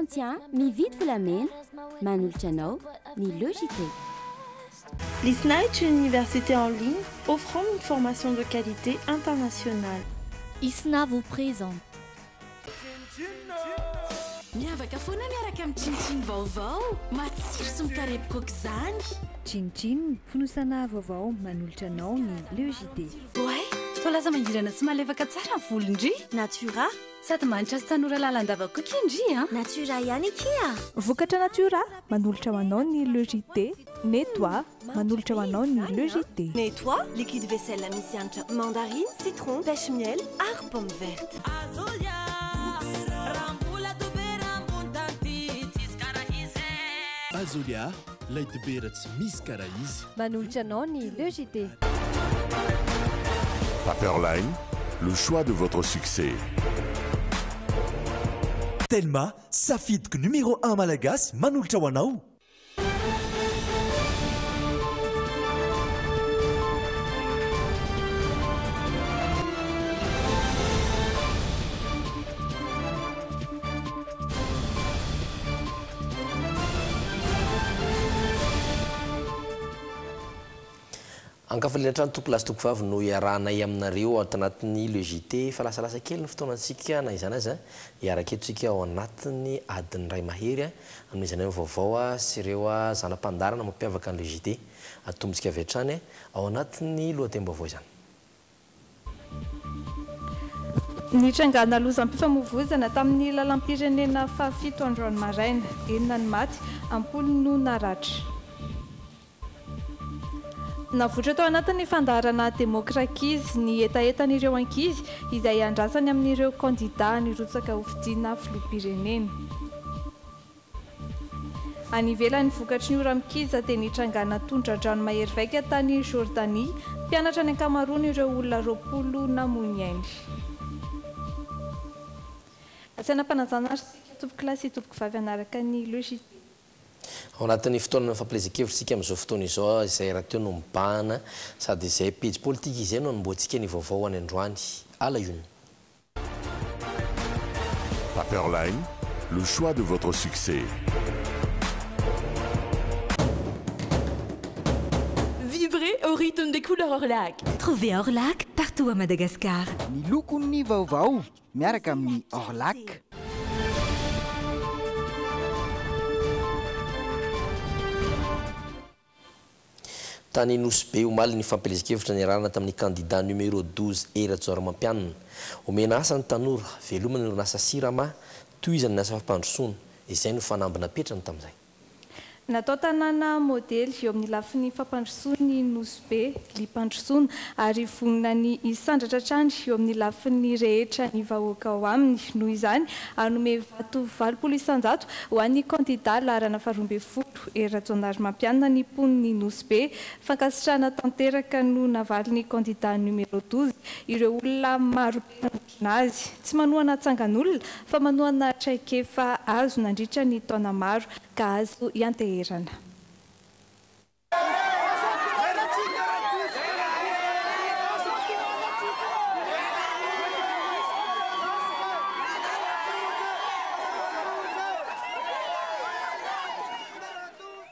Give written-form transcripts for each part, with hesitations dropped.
ancien mividy volamena manolotra anao ny JITE. L'ISNA est une université en ligne offrant une formation de qualité internationale. ISNA vous présente. Miavaka foana miaraka amin'ny tsinitsiny vaovao matsiro sy mikarepoka aok'izany. Tsinitsiny fonosana vaovao manolotra anao ny JITE. Oay, toa laza mangirana sy malefaka tsara ny volondry. Natura Sady manitra sy tanora lalandavako kindry a. Natura ihany ikia. Vokatra Natura manolotra ho anao ny JITE. Nettoie manolotra ho anao ny JITE. Nettoie, liquide vaisselle misy hanitra mandarine, citron, pêche miel ary pomme verte. Azolia, leite-beira tsy misy karaha izy. Manolotra anao ny JITE. Paperline, le choix de votre succès. Telma, safidiko numéro 1 malagasy manolotra ho anao. Ankafaliana trano toko lasy toko vavy no iarahanay aminareo anatin'ny JITE fa lasalasa kely ny fotoanantsika na izany azy iaraka eto tsika ao anatiny adiny ray mahery amin'izany vaovao sy ireo zanam-pandarana mampiavaka ny JITE atombontsika avy hatrany ao anatiny lohatenim-baovao izany. Ny trangana lozam-pifamoivoizana tamin'ny lalam-pirenena fahafito androany maraina enina ny maty ampolo no naratra. Navotra tao anatin'ny fandarana demokrakizy ny etaetan'ireo ankizy izay andrasany amin'ireo kandida nirotsaka ho fidiana filoham-pirenena. Any ivelan'ny vokatry ny ora-mikiza dia nitrangana tondra-drano mahery vaika tany Jordanie mpianatra ny ankamaroany ireo olona 20 namoniainy. Asiana mpanazana arsika tompoko lasy tompoko vavy anaraka ny JITE. Ao anatin'ny fotoana fampielezan-kevitra sika amin'izao fotoana izao izay raha teo no mibahana sady izay pejy politika izay no anomboantsika ny vaovao any androany ala iony. Paperline, le choix de votre succès. Vibrez au rythme des couleurs Orlac. Trouvez Orlac partout à Madagascar. Ny lokon'ny vaovao miaraka amin'ny Orlac. Tany Nosy be omaly ny fampielezan-kevitra ny arahana tamin'ny candidat numéro 12 Eratsora Mampianina. Omena asa ny tanora velomany ny orinasa Sirama tohizany ny asa fampandrosoana izay no fanambina petrany tamin'izay. Natao tanàna modely eo amin'ny lafin'ny fampandrosoany Nosy be limpandrosoana ary vonina ny isandratra trany eo amin'ny lafin'ny rehetra ny vahoaka ao aminy noho izany anome vato 20 isanjato ho an'ny kandida larana faharoa ambin'ny folo Eratsonary Mampianina ny poniny Nosy be fankasitrahana tanteraka no navaly ny kandida numéro 12 ireo olona maro be namorona azy tsy manohana tsangan'olona fa manohana traikefa azo nandritra ny taona maro ka azo ianteherana.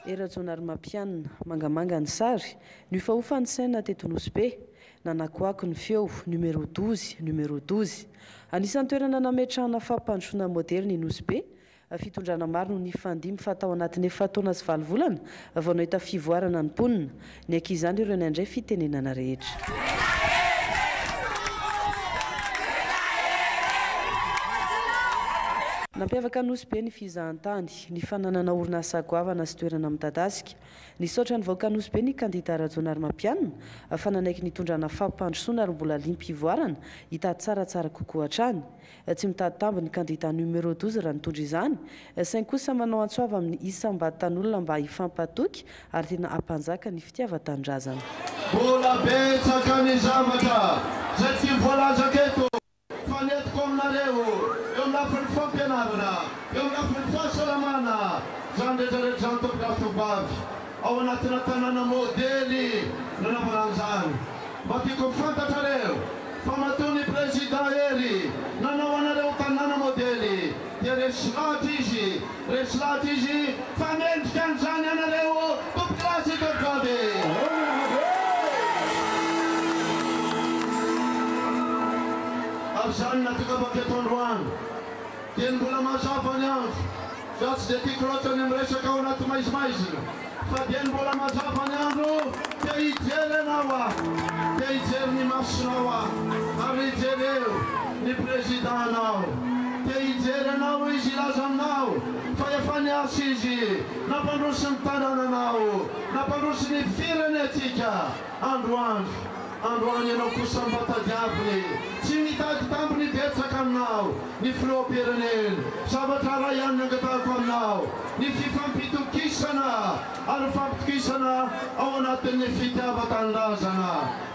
Eratsonary Mampianina mangamanga ny sary ny fahofan'ny saina teto Nosy be nanakoako ny feo numéro 12 anisan'ny toerana nametrahana fampandrosoana modely ny Nosy be fitondrana maro no ny fandimy fatao anatin'ny efataona sy 9 volana vao nahita fivoarana ny mponina ny ankizany ireo nandray fitenenana rehetra. Nampiavaka Nosy be ny fizahantany ny fananana orinasa goavana sy toerana midadasika nisaotra ny vahoaka Nosy be ny kandida Eratsonary Mampianina fa nanaiky nitondrana fampandrosoana ary mbola limpivoarana hita tsaratsara kokoa hatrany tsy mitady tambo ny kandida numéro 12 raha nitondra izany saingy kosa manao antsoava amin'ny isam-batan'olona mba hifampatoky ary tena ampanjaka ny fitiavan-tanindrazana. Mbola betsaka ny zavatra zay tsy voalazaka eto fanetiko aminareo eo amin'ny lafin'ny fampianarana eo amin'ny lafin'ny fahasalamana zany rehetrarehetra zany tompokafobavy ao anatina tanàna modely nanaovanan'izany mba tiako fantatrareo fa matoa ny président ery nanao anareo tanàna modely dia rehetra izy fa mendrika an'izany anareo tompilasy tompivavy ary zany natokafaka eto androany dia mbola mazava ny andro za tsy dia tiako loatra ny miresaka ao anaty maizimaizina fa dia mbola mazava ny andro dia hijery anao ah dia hijery ny masonao ah ary hijereo ny présidentanao dia hijery anao izy ilaza aminao fa efa niasa izy nampandroso ny tanànanao nampandroso ny firenetsika androany ianao kosa mbatadiaviny tsy mitady tampony betsaka aminao ny filoam-pireneny zavatra raha ihany ny angatahako aminao ny fifampitokisana ary fampitokisana ao anatin'ny fitiava-tanindrazana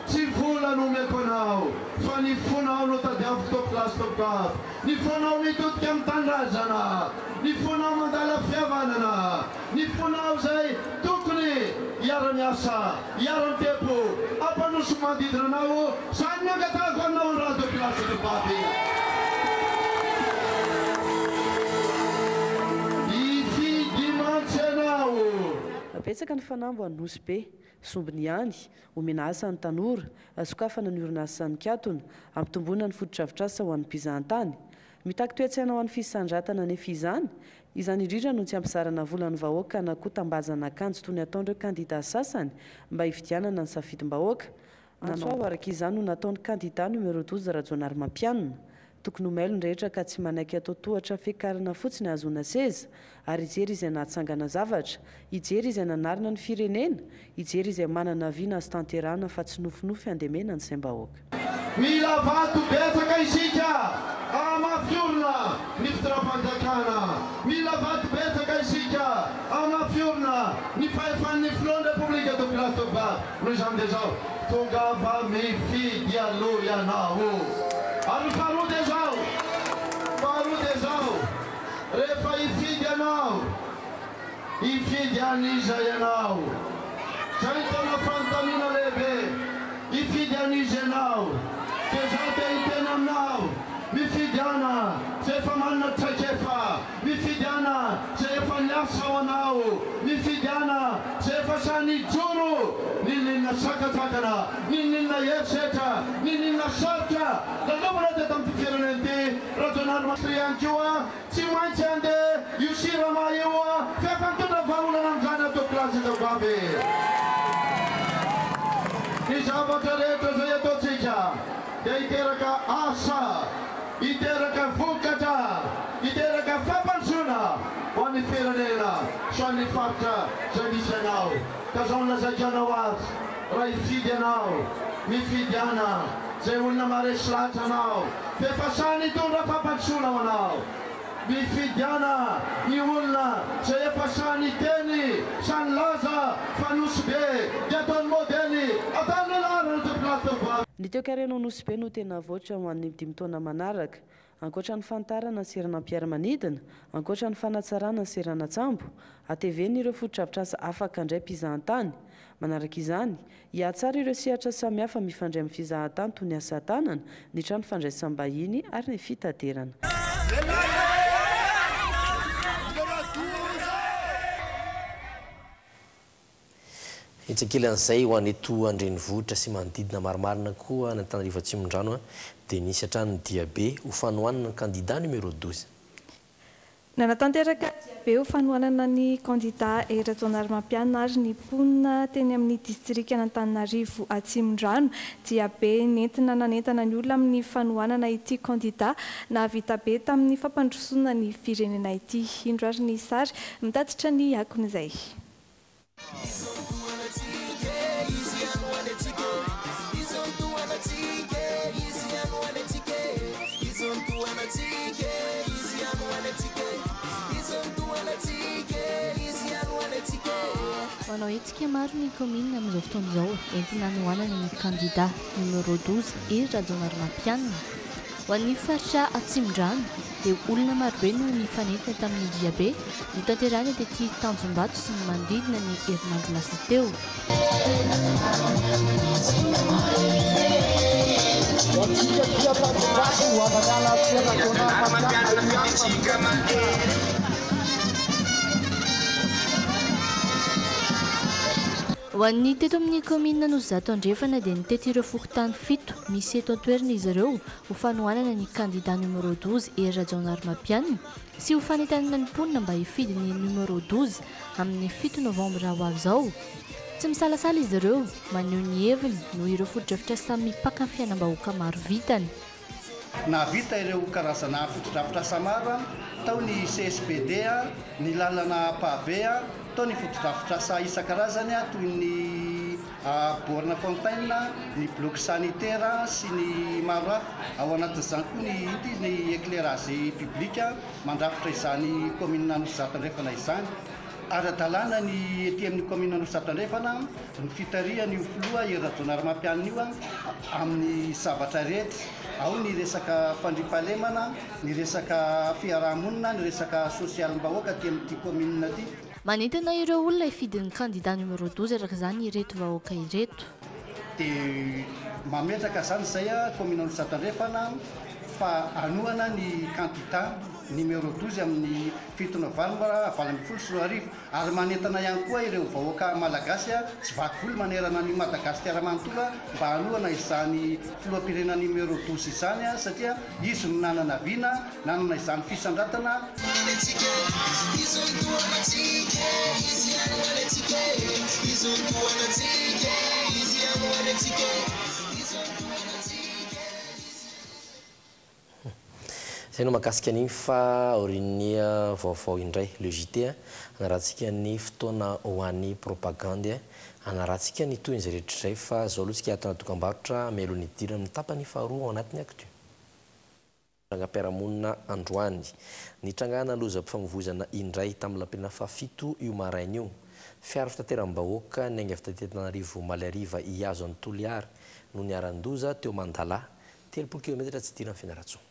tsy vola no omeko anao fa ny fonao no tadiaviko topilasy topikavy ny fonao mitodika amin'ny tanindrazana ny fonao mandala fihavanana ny fonao zay tokony iara-miasa iara-mitepo ampanoso manodidina anao zany ny angatahako aminao ny raha topilasy topikavy ifidimantsy anao betsaka ny fanambo anosy be sombiny ihany omena asa ny tanora sokafana ny orinasa ny katona ampitomboana ny fototra-vitrasa ho an'ny mpizahan-tany mitaky toetsaina ho an'ny fisandratana nefa izany izany indrindra no tsy ampizarana volany vahoaka na koa tambazana akanjo toy ny ataon'ireo kandida sasany mba hividianana ny safidim-bahoaka nanao araka izany no nataon'ny kandida numéro 12 rajonary mampianina tokony homailo ny rehetra ka tsy manaiky atao tohatra fiakarana fotsiny azona seza ary hijery izay nahatsangana zavatra hijery izay nanarina ny firenena hijery izay manana viana azy tanterana fa tsy nofinofy andemena ny saim-bahoaka mila vato betsaka isika amafiorina ny fitram-panjakana mila vato betsaka isika amafiorina ny fahefan'ny filon'ny republika topilasy topivavy noho izany dia zao tonga va mifidy aloha ianao ary faharoa dia zao rehefa hifidy anao hifidy aniza ianao zay tena fanontaniana lehibe hifidy aniza ianao dia zao dia hitena aminao mifidyana zay efa manana traikefa mifidyana zay efa niasa ao anao mifidyana zay efa sany joro nininna sakasakana nininna eritreritra nininna sarotra lalaovana dia tamin'ity fireneny ty rajonary masitry ihany koa tsy maintsy andeha io sirama io a fa efa mitondra vahaolana amin'izany atopilasy topivavy ny zavatra rehetra zay ataontsika dia hiteraka asa hiteraka vokatra hiteraka fampandrosoana ho an'ny firenena so an'ny faritra zay misy anao ka zao nolazaiko anao azy raha hifidy anao mifidyana zay olona maresy lahatra anao fa efa sany hitondra fampandrosoana ho anao mifidyana ny olona zay efa sany teny sany laza fa nosy be dia ataony modely ataony lelarana topilasy topivavy ny toekarenao nosy be no tena voatra ho an'ny 5 taona manaraka ankoatra ny fantarana ny serana mpiara-manidina ankoatra ny fanatsarana ny serana tsambo ateveny ireo fototra-vitrasa afaka indray mpizahan-tany manaraka izany hiatsara ireo sehatra samihafa mifandray amin'ny fizahan-tany toy ny asa tanana ny trano fandraisam-bahiny ary ny fitaterana itsakelan'izay ho aneto andrenivohitra sy manodidina marimarina koa ny Antananarivo Atsimondrano dia nisy hatrany diabe ho fanohanana ny kandida numéro 12 nanatanteraka diabe ho fanohanana ny kandida rajonary mampianina ary ny mponina teny amin'ny distrika n'Antananarivo Atsimondrano diabe nentina nanentana ny olona amin'ny fanohanana ity kandida nahavita be tamin'ny fampandrosoana ny firenena ity indro ary ny sary mitatitra ny akon'izay manao hetsika maro ny commune amin'izao fotoana izao entina hanohanana ny kandida numéro 12 rajonary mampianina ho an'ny faritra Atsimondrano dia olona marobe no nifanentina tamin'ny diabe no tanterahana tetỳ Tanjombato sy ny manodidina ny herinandro lasa teo Ho an'ny teto amin'ny komina no zato andrefana dia nitety ireo fokontany fito misy eto an-toerana izy ireo ho fanohanana ny candidat numéro 12 Rajaonarmapianina sy ho fanentanana ny mponina mba hifidy ny numéro 12 amin'ny 7 novambra ho avy izao. Tsy misalasala izy ireo maneho ny heviny no ireo fotodrafitra samy mipaka ny fiainam-bahoaka maro vitany. Na vita ireo karazana fotodrafitra samara tao ny CSPD ny lalana pavé tao ny fotodrafitra sa isan-karazany toy ny borne fontaine ny bloc sanitaire sy ny maro hafa ao anatin'izany koa ny éclairage public mandrafitra izany commune Nosy Andrefana izany. Ara-dalàna ny ety amin'ny commune Nosy Andrefana ny fitariany io filoha Rajaonarmapianina io amin'ny zavatra rehetra ao ny resaka fandriampahalemana, ny resaka fiarahamonina, ny resaka sosialim-bahoaka aty amin'ity commune aty. Manentana ireo olona hifidy ny candidat numéro 12 araka izany ireto vahoaka ireto. Dia mametraka zany izay commune Nosy Andrefana fa anohana ny candidat numéro 12 amin'ny 7 novambra 2024 ary manentana ihany koa ireo vahoaka malagasy tsy vaky manerana ny Madagasikara manontolo mba anohana izany filoham-pirenena numéro 12 izany satria izy no nanana viana, nanana izany fisandratana. Zay no mahakasika an'iny fa orin'ny vaovao indray le JITE anarantsika ny fotoana ho an'ny propagande anarantsika ny toy izay rehetra izay fa zao aloha tsika atana dokam-barotra mialohan'ny idirana amin'ny tapany faharoa ao anatin'ny actu. Trangam-piarahamonina androany ny trangana loza mpifamoivozana indray tamin'ny lampirina fahafito io maraina io fiara fitateram-bahoaka ny ainga fitateran'Antananarivo Malariva Iazo Antoliary no niaran-doza teo Mandala 30 km tsy idirana Fianarantsoa.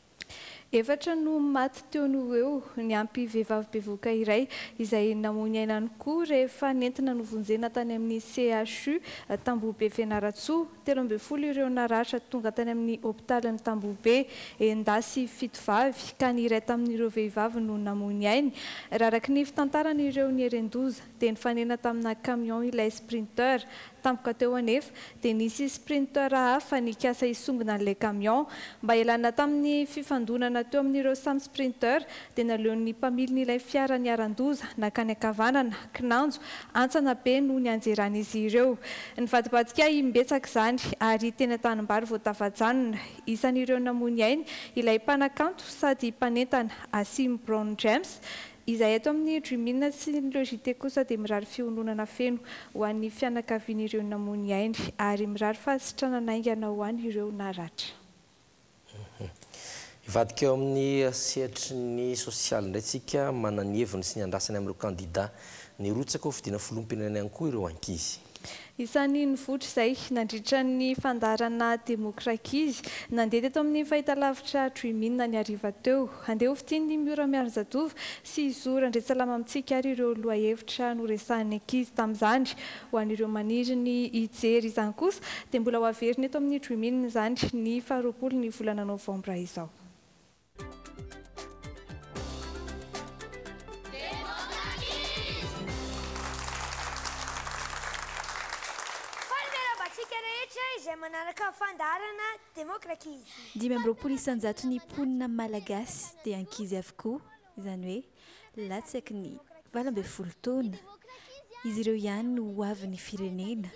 Efatra no maty teo no eo ny ampy vehivavy bevoka iray izay namony ainany koa rehefa nentina novonjena tany amin'ny CHU Tambobe Fianaratsoa. 13 ireo naratra tonga tany amin'ny hôpitaly ny Tambobe endasy fito vavy ka ny iray tamin'ireo vehivavy no namony ainy. Raraky ny fitantaran'ireo ny herendoza dia nifanena tamina camion ilay sprinter tampoka teo anefa dia nisy sprinter hafa nikasa hisongona an'ilay camion mba ialana tamin'ny fifandonana teo amin'ireo samy sprinter dia naleon'ny mpamilin'ilay fiara niaran-doza nakany ankavanana kinanjo antsana be no ny anjeran'izy ireo. Ny vadibadika imbetsaka izany ary teny an-tanimbary vao tafajanona isan'ireo namony ainy ilay mpanakanto sady mpanentana Asim Brown James izay eto amin'ny Drimina sy ny JITE kosa dia mirary fiononana feno ho an'ny fianakavian'ireo namony ainy ary mirary fahasitranana aingana ho an'ireo naratra. Ivadika eo amin'ny sehatry ny sosialy indray tsika manana heviny sy ny andrasany amin'ireo candidat ny rotsaka ho fidina filoham-pirenena ihany koa ireo ankizy. Isan'ny nivotra izay nandritra ny fandarana demokrakizy nandeha teto amin'ny fahitalavitra Drimina ny hariva teo andeha ho fitiny Miora Miarzadova sy Zora Andriasalama amintsika ary ireo lohahevitra no resahan'ny ankizy tamin'izany ho an'ireo maniry ny hijery izany kosa dia mbola ho averina eto amin'ny Drimina izany ny 20 ny volana Novambra izao. Dimy amby roapolo isanjato ny mponina malagasy dia ankizy avokoa izany hoe latsaky ny 12 taona izy ireo ihany no hoavin'ny firenena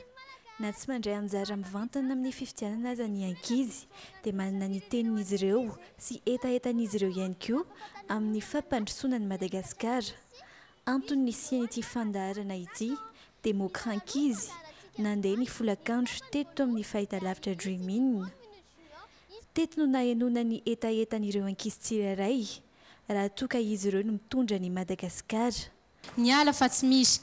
na tsy mandray anjara mivantana amin'ny fifidianana aza ny ankizy dia manana ny tenin'izy ireo sy etaetan'izy ireo ihany koa amin'ny fampandrosoana ny Madagasikara. Antony nisian'ity fandarana ity demokrankizy nandeha ny folakandro teto amin'ny fahitalavitra Drimina. Teto no nahenona ny etaetan'ireo ankizy tsirairay raha toka izy ireo no mitondra ny Madagasikara. Ny ala fa tsy misy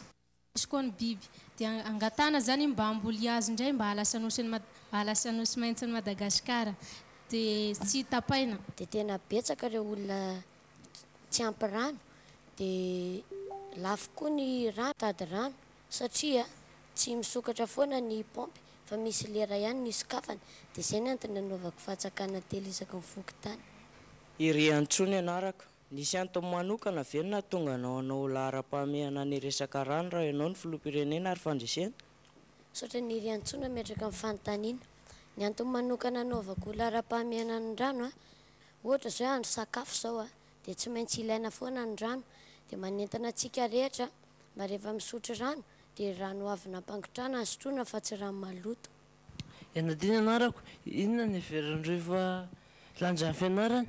koa ny biby dia angatana zany mba amboly azy indray mba halasanosy maintsy ny Madagasikara dia tsy tapaina. Dia tena betsaka ireo olona tsy ampy rano dia lafo koa ny rano tady rano satria tsy misokatra foana ny pompy fa misy lera ihany ny sokafana dia izay ny antony nanaovako fahatsakana telo isaky ny fokontany. Iry antsony anaraka nisy antony manokana venona tonga anao lahara-pahamehana ny resaka rano raha ianao ny filoham-pirenena ary fandresena? Saotra ny iry antsona miatraka amin'ny fanontaniana. Ny antony manokana anaovako lahara-pahamehana ny rano ohatra zao andro sakafo zao dia tsy maintsy ilaina foana ny rano dia manentana antsika rehetra mba rehefa misotro rano dia rano avy nampangotrana ny sotroina fa tsy rano maloto. Ianadina anarako, inona ny heverandreo fa lanjan'ny fianarana?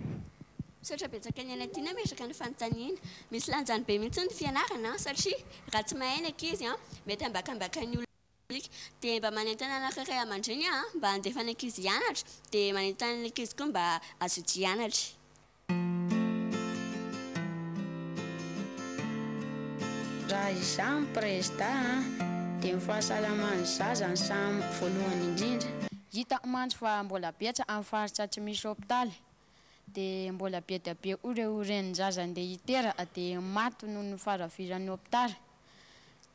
Saotra betsaka ny anadina miatraka ny fanontaniana. Misy lanjany be mihitsy ny fianarana satria raha tsy mahay ny ankizy mety hambakambaka ny olona dia mba manentana anankiray aman-dreny mba handefa ny ankizy hianatra dia manentana ny ankizy koa mba azoty hianatra. Raha izaho président dia ny fahasalaman'ny zaza ny samy voalohany indrindra. Hitako mantsy fa mbola betsaka amin'ny faritra tsy misy hôpitaly dia mbola be dia be ireo ren'ny zaza andeha hitera dia maty noho ny farafiran'ny hôpitaly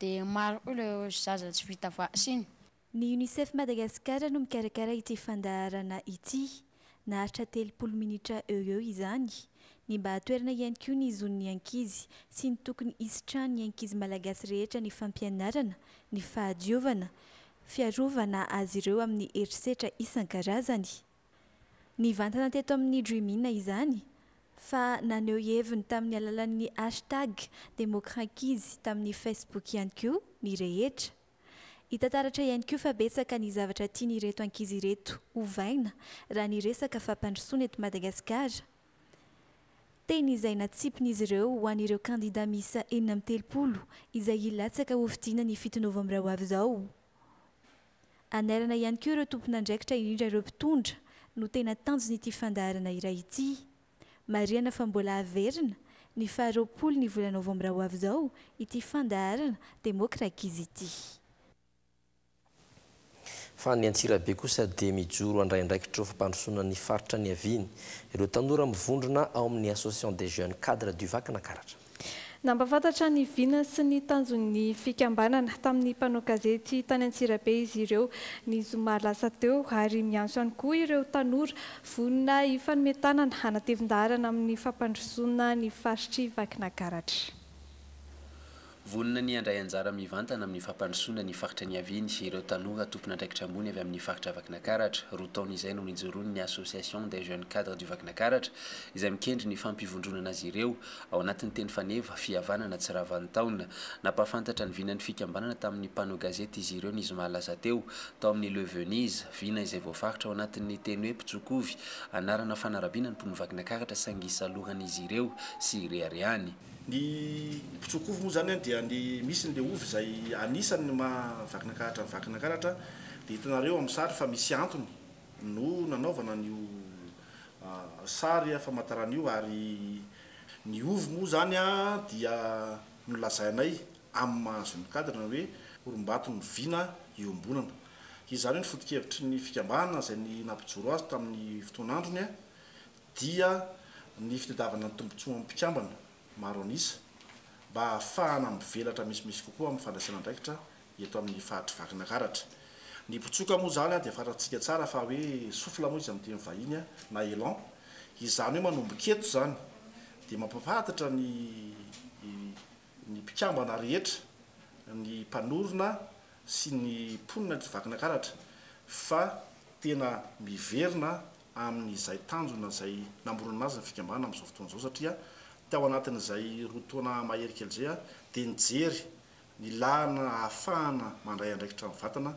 dia maro ireo zaza tsy vita vaksiny. Ny UNICEF Madagasikara no mikarakara ity fandaharana ity naharitra 30 minitra eo izany ny mba hatoerana ihany koa ny izon'ny ankizy sy ny tokony hisitrahany ny ankizy malagasy rehetra ny fampianarana, ny fahadiovana, fiarovana azy ireo amin'ny herisetra isan-karazany. Ny vantana teto amin'ny Dreamina izany fa naneho heviny tamin'ny alalan'ny hashtag demokrakizy tamin'ny Facebook ihany koa ny rehetra. Hitantaratra ihany koa fa betsaka ny zavatra tiany ireto ankizy ireto ovaina raha ny resaka fampandrosoana eto Madagasikara. Teny izay natsipin'izy ireo ho an'ireo kandida misa 630 izay ilatsaka ho fidiana ny 7 novambra ho avy izao. Anarana ihany koa ireo tompon'andraikitra indrindra ireo mpitondra no tena tanjony ity fandaharana iray ity. Marihana fa mbola averina ny 20 ny volana novambra ho avy izao ity fandaharana demokrakizy ity. Fa ny Antsirabe kosa dia mijoro andraindraikitra fampandrosoana ny faritra ny Aviny. Ireo tanora mivondrona ao amin'ny Association des jeunes cadres du Vakinakaratra. Nampafantatra ny vina sy ny tanjon'ny fikambanana tamin'ny mpanao gazety tany Antsirabe izy ireo ny zoma lasa teo ary miantso ihany koa ireo tanora vonona hifanomitanana hanatevin-daharana amin'ny fampandrosoana ny faritry Vakinakaratra. Vonona ny andray anjara mivantana amin'ny fampandrosoana ny faritra ny Aviny ireo tanora tompon'andraikitra ambony avy amin'ny faritra Vakinakaratra. Roa taona izay no nijoroany ny Association des jeunes cadres du Vakinakaratra izay mikendry ny fampivondronana azy ireo ao anatin'ny teny faneva fihavanana tsy ravan'ny taona. Nampafantatra ny vinan'ny fikambanana tamin'ny mpanao gazety izy ireo ny zoma lasa teo tao amin'ny Le Venise vina izay voafaritra ao anatin'ny teny hoe Pitsokovy anarana fanarabiana ny mponina Vakinakaratra sangisalohany ireo sy reariany. Ny Pitsokovy moa zany dia ny misy ny le ovy izay anisan'ny Vakinakaratra ny Vakinakaratra dia hitanareo amin'ny sary fa misy antony no nanaovana ny sary famantaran'io ary ny ovy moa zany dia nolazainay amin'ny mahazony kadrina hoe orombato ny vina iombonana. Izany hoe ny foto-kevitry ny fikambanana izay ny nampijoro azy tamin'ny fotoan'androny dia ny fitadiavana ny tombontsoa amin'ny mpikambana maro anisa mba ahafahana mivelatra misy kokoa amin'ny fandraisana andraikitra eto amin'ny faritry Vakinakaratra. Ny pitsoka moa zany dia fantatsika tsara fa hoe sofla moa izy amin'ny teny vahiny na élan izany hoe manomboketo zany dia mampafantatra ny mpikambana rehetra ny mpanorona sy ny mponina Vakinakaratra fa tena miverina amin'izay tanjona izay namorona azy ny fikambanana amin'izao fotoana izao satria tao anatin'izay roa taona maherikely izay dia nijery ny lahana ahafahana mandray andraikitra amin'ny vatana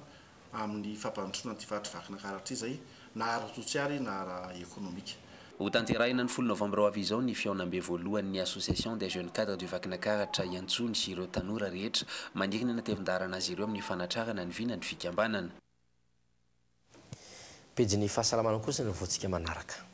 amin'ny fampandrosoana ty faritry Vakinakaratra izay na ara-sosialy na ara-ekonomika. Ho tanterahina ny 10 novambra ho avy izao ny fiaonam-be voalohan'ny Association des jeunes cadres du Vakinakaratra iantsony sy ireo tanora rehetra mandirina natevin-daharana azy ireo amin'ny fanatrarana ny vina ny fikambanana. Pejin'ny fahasalamana kosa ny voantsika manaraka.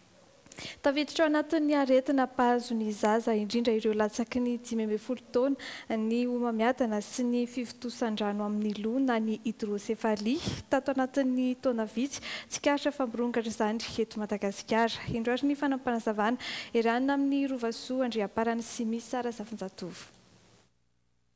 Tafiditra ao anatin'ny aretina mpahazony zaza indrindra ireo latsaky ny 12 taona ny homamiadana sy ny fivotosan-drano amin'ny loha na ny hydrosefalia tato anatin'ny taona vitsy tsikaritra famborongatra izany eto Madagasikara. Indroary ny fanampanazavana iranina amin'ny rovasoa Andriaparany sy misy Sara Zafinjatovo.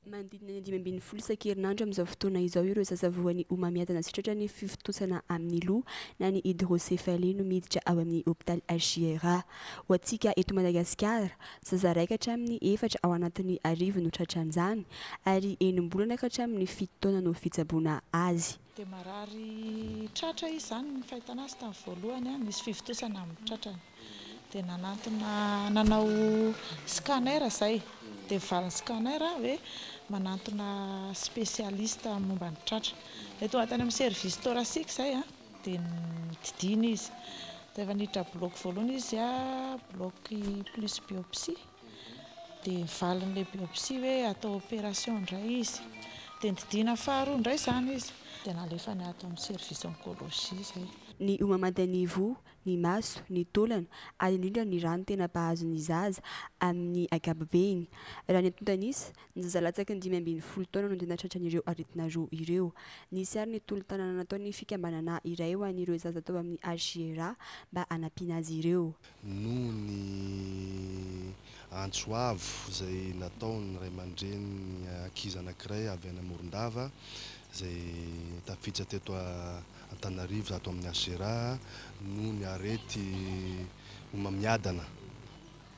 manodidina ny 5 isan-kerinandro amin'izao fotoana izao ireo zazavoan'ny homamiadana sitratra ny fifitosana amin'ny loha na ny hydrocéphalie no miditra ao amin'ny hôpitaly JITE. Ho antsika eto Madagasikara, zaza raika hatramin'ny 4 ao anatin'ny 10 no tratran'izany ary enim-bolana ka hatramin'ny 7 taona no fitsaboana azy. Dia marary tratra izy zany ny fahitana azy tamin'ny voalohany misy fifitosana amin'ny tratrany. Dia nanao scanner izay dia valiny scanner hoe manantona spécialiste momba ny tratra. Dia tonga tany amin'ny service thoracique izay dia didina izy. Dia efa niditra bloc voalohany izy bloc plus biopsie. Dia valin'ilay biopsie hoe atao opération indray izy. Dia didina faharoa indray izany izy. Dia nalefa ny ato amin'ny service oncologie izay. Ny homamandan'ny voa, ny maso, ny taolana ary indrindra ny rano tena mpahazon'ny zaza amin'ny ankapobeny. Raha ny antontanisa, ny zazalatsaky ny 15 taona no tena tratran'ireo aretina roa ireo. Nisy ary ny tolo-tanana nataony fikambanana iray ho an'ireo zaza tao amin'ny JITE mba hanampiana azy ireo. Noho ny antsoavo izay nataony ray aman-dreny ankizy anankiray avy any Morondava izay tafiditra teto Antananarivo zato amin'ny JITE noho ny arety homamiadana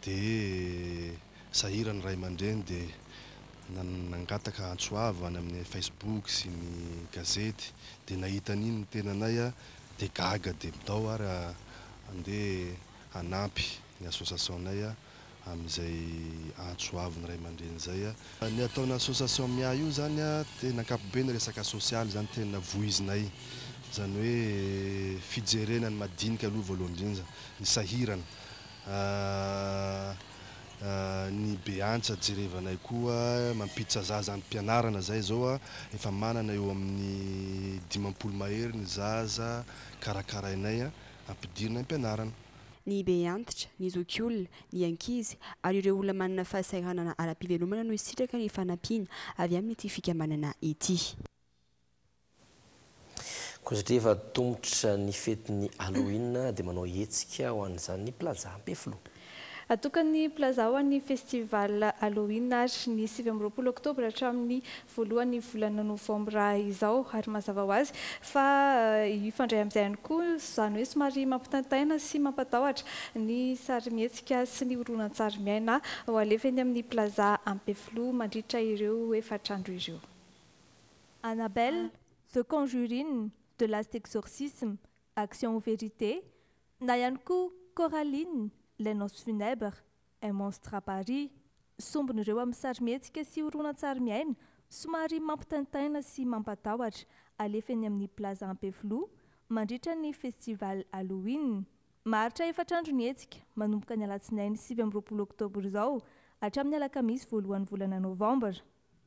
dia sahirany ray aman-dreny dia nangataka antsoavo any amin'ny Facebook sy ny gazety dia nahita n'iny ny tenanay dia gaga dia midao ary andeha hanampy ny association-nay amin'izay antsoavo ny ray aman-dreny izay. Ny ataon'ny association MIA io zany tena ankapobeny resaka sosialy zany tena voizinay. Zany hoe fijerena ny madinika aloha voalohany indrindra, ny sahirana. Ny beantsa jerevanay koa mampiditra zaza amin'ny mpianarana zay zao efa manana eo amin'ny 50 mahery ny zaza karakarainay ampidirina am-pianarana. Ny be antitra, ny zokiolona, ny ankizy ary ireo olona manana fahasahiranana ara-pivelomana no isitraka ny fanampiana avy amin'ity fikambanana ity. Koa satria efa tongotra ny fetin'ny Halloween dia manao hetsika ho an'izany plaza Ampefilo. Atokany plaza ho an'ny festival Halloween ary ny 7 Oktobre hatramin'ny voalohan'ny volana Novambra izao ary mazava ho azy fa ifandray amin'izay ihany koa izany hoe somary mampitantaina sy mampatahotra ny sarimihetsika sy ny horonan-tsary miaina ho alefa eny amin'ny plaza Ampefilo mandritra ireo efatrandro ireo. Annabelle, The Conjuring, De Last Exorcisme, Action ou Vérité, na ihany koa Coraline, Les Noces Funèbres, Un Monstre à Paris, sombin'ireo amin'ny sarimihetsika sy horonan-tsary miaina somary mampitantaina sy mampatahotra alefa eny amin'ny plaza Ampefilo mandritra ny festival Halloween. Maharitra efatrandro ny hetsika manomboka ny alatsinainy 7 Oktobre izao hatramin'ny alakamisy voalohan'ny volana Novambra.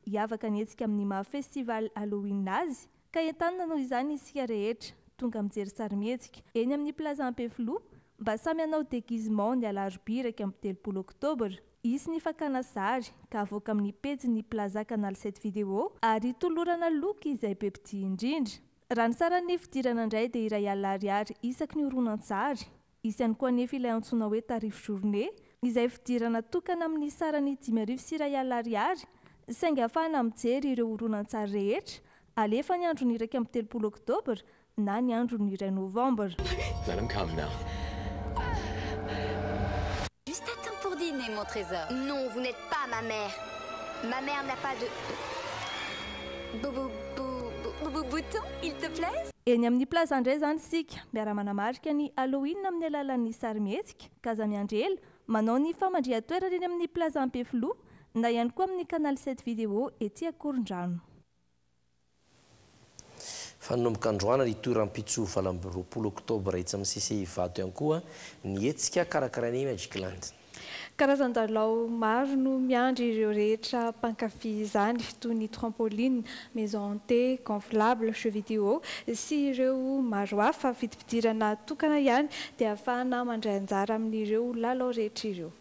Hiavaka ny hetsika amin'ny maha festival Halloween azy ka entanina noho izany isika rehetra tonga mijery sarimihetsika eny amin'ny plaza Ampefilo mba samy hanao déguisement ny alarobia iraika amin'ny 3 Oktobre. Isy ny fakana sary ka avoaka amin'ny pejy plaza canal 7 vidéo ary tolorana loky izay be mpitia indrindra. Raha ny saran'ny fidirana indray dia iray alina ariary isaky ny horonan-tsary. Isy ihany koa anefa ilay antsoina hoe tarif journée izay fidirana tokana amin'ny sarany 5,000 sy iray alina ariary saingy ahafahana mijery ireo horonan-tsary rehetra alefa ny andron'ny iraika amin'ny 3 Oktobre na ny andron'ny 2 Novambra. Let him come now. Juste à temps pour dîner, mon trésor. Non, vous n'êtes pas ma mère. Ma mère n'a pas de... bouton, il te plaît? Eny amin'ny plaza indray zany sika miara-manamarika ny Halloween amin'ny alalan'ny sarimihetsika kaza miandrela manao ny famandria-toerana eny amin'ny plaza Ampefilo na ihany koa amin'ny canal 7 vidéo ety Akorondrano. Fanomboka androana ny toeram-pitso 20 Oktobre etsy amin'ny CCI Vato ihany koa ny hetsika karakarainay Magicland. Karazan-dalao maro no miandry ireo rehetra mpankafy izany toy ny trampoline, maison hantée, gonflable, jeux vidéo sy ireo maro hafa vidim-pidirana tokana ihany dia ahafahana mandray anjara amin'ireo lalao rehetra ireo.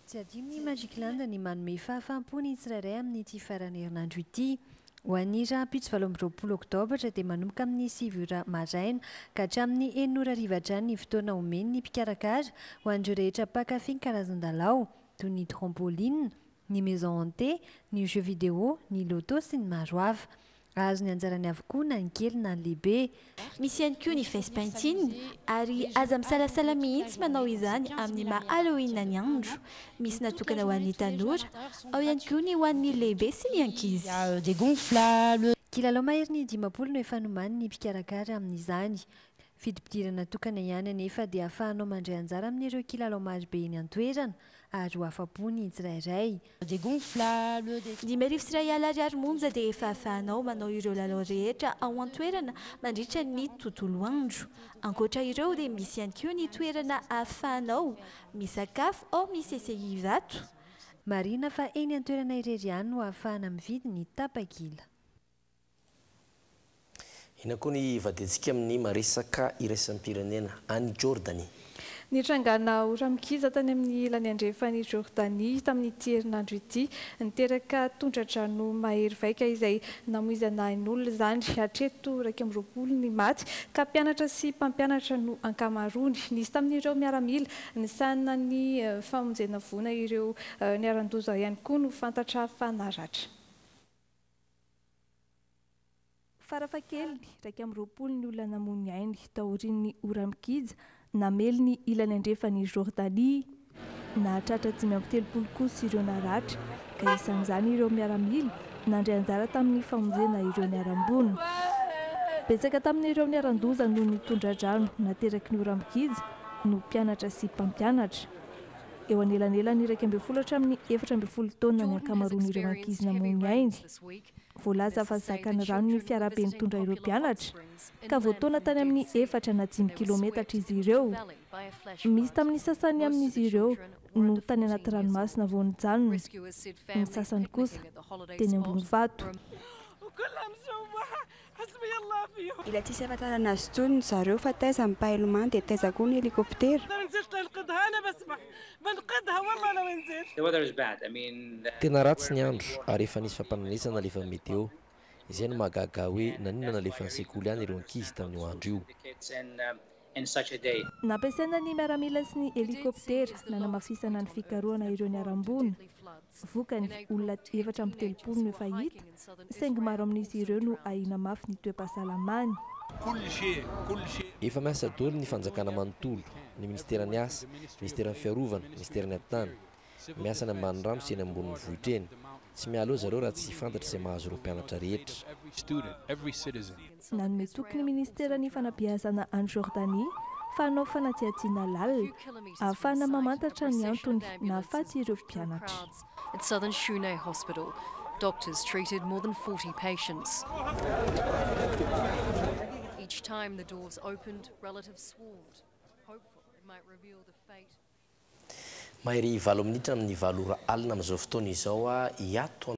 Tsy adino ny Magicland ny manome fahafaham-po ny tsirairay amin'ity farany herinandro ity. Ho an'ny rahampitso 20 Oktobre dia manomboka amin'ny 7 maraina ka hatramin'ny 9 hariva hatrany ny fotoana omeny ny mpikarakara ho an'ireo rehetra mpankafy ny karazan-dalao toy ny trampoline, ny maison hantée, ny jeux vidéo, ny loto sy ny maro hafa. Azony anjarany avokoa na ny kely na ny lehibe. Misy ihany koa ny fespentine ary aza misalasala mihitsy manao izany amin'ny maha Halloween ny andro. Misy natokana ho an'ny tanora, ao ihany koa ny ho an'ny lehibe sy ny ankizy. Kilalao mahery ny 10 no efa nomany ny mpikarakara amin'izany. Fidipidirana tokana ihany anefa dia ahafahanao mandray anjara amin'ireo kilalao maro be eny an-toerana ary ho afa-po ny tsirairay. 5,000 sy 2 ariary monja dia efa ahafahanao manao ireo lalao rehetra ao an-toerana mandritra ny tontolo andro. Ankoatra ireo dia misy ihany koa ny toerana ahafahanao misakafo ao misesehia vato. Marina fa eny an-toerana irery ihany no ahafahana mividy ny tapakila. Ina koa ny vadintsika amin'ny maresaka iraisam-pirenena any Jordanie. Nitrangana oramkiza tany amin'ny ilany andrefany Jordanie tamin'ity herinandro ity niteraka tondra-drano mahery vaika izay namoizana ny olona izany hatreto 220 ny maty ka mpianatra sy mpampianatra no ankamarony. Nisy tamin'ireo miaramila ny sanina ny famonjena voana ireo niaran-doza ihany koa no fantatra fa naratra. Farafakely 220 ny olona namony ainy taorian'ny oramkiza namely ny ilany andrefany Jordanie na tratra 530 kosa ireo naratra ka isan'izany ireo miaramila nandray anjara tamin'ny famonjena ireo niarambony. Betsaka tamin'ireo niaran-doza no nitondra-drano nateraky ny oramkiza no mpianatra sy mpampianatra. Eo anelanelany 12 hatramin'ny 14 taona ny ankamaroan'ireo ankizy namony ainy. Voalaza fa zakany rano ny fiarabe nitondra ireo mpianatra ka voataona tany amin'ny 4 na 5 kilometatra izy ireo. Misy tamin'ny sasany amin'izy ireo no tany anaty ranomasina vao nijanona, ny sasany kosa teny ambony vato. Ila tsisy ahafantarana azy itony zareo fa taiza mipailomany dia taiza koa ny helikoptera. Tena ratsy ny andro ary efa nisy fampananetsana alefa meteo. Izay no mahagaga hoe nanina nalefa ny sekoly ihany ireo ankizy tamin'io andro io. Nampiasaina ny miaramila sy ny helikoptera nanamafisana ny fikarohana ireo niarambony. Vokany olona 430 no efa hita, saingy maro amin'izy ireo no ahina mafy ny toe-pahasalamany. Efa miasa daholo ny fanjakana manontolo, ny ministeran'ny asa, ministeran'ny fiarovana, ministeran'ny hampitany. Miasa ny ambany rano sy eny ambonin'ny vohitra eny. Tsy mialoha zareo raha tsy fantatra izay mahazo ireo mpianatra rehetra. Nanome toky ny ministeran'ny fanabeazana any Jordanie fanao fanatsiatsiana lalina ahafahana mamantatra ny antony na ahafaty ireo mpianatra. At Southern Shune Hospital, doctors treated more than 40 patients. Each time the doors opened, relatives swarmed, hopeful it might reveal the fate. Mahery 7 minitra amin'ny 7 ora alina amin'izao fotoana izao hiato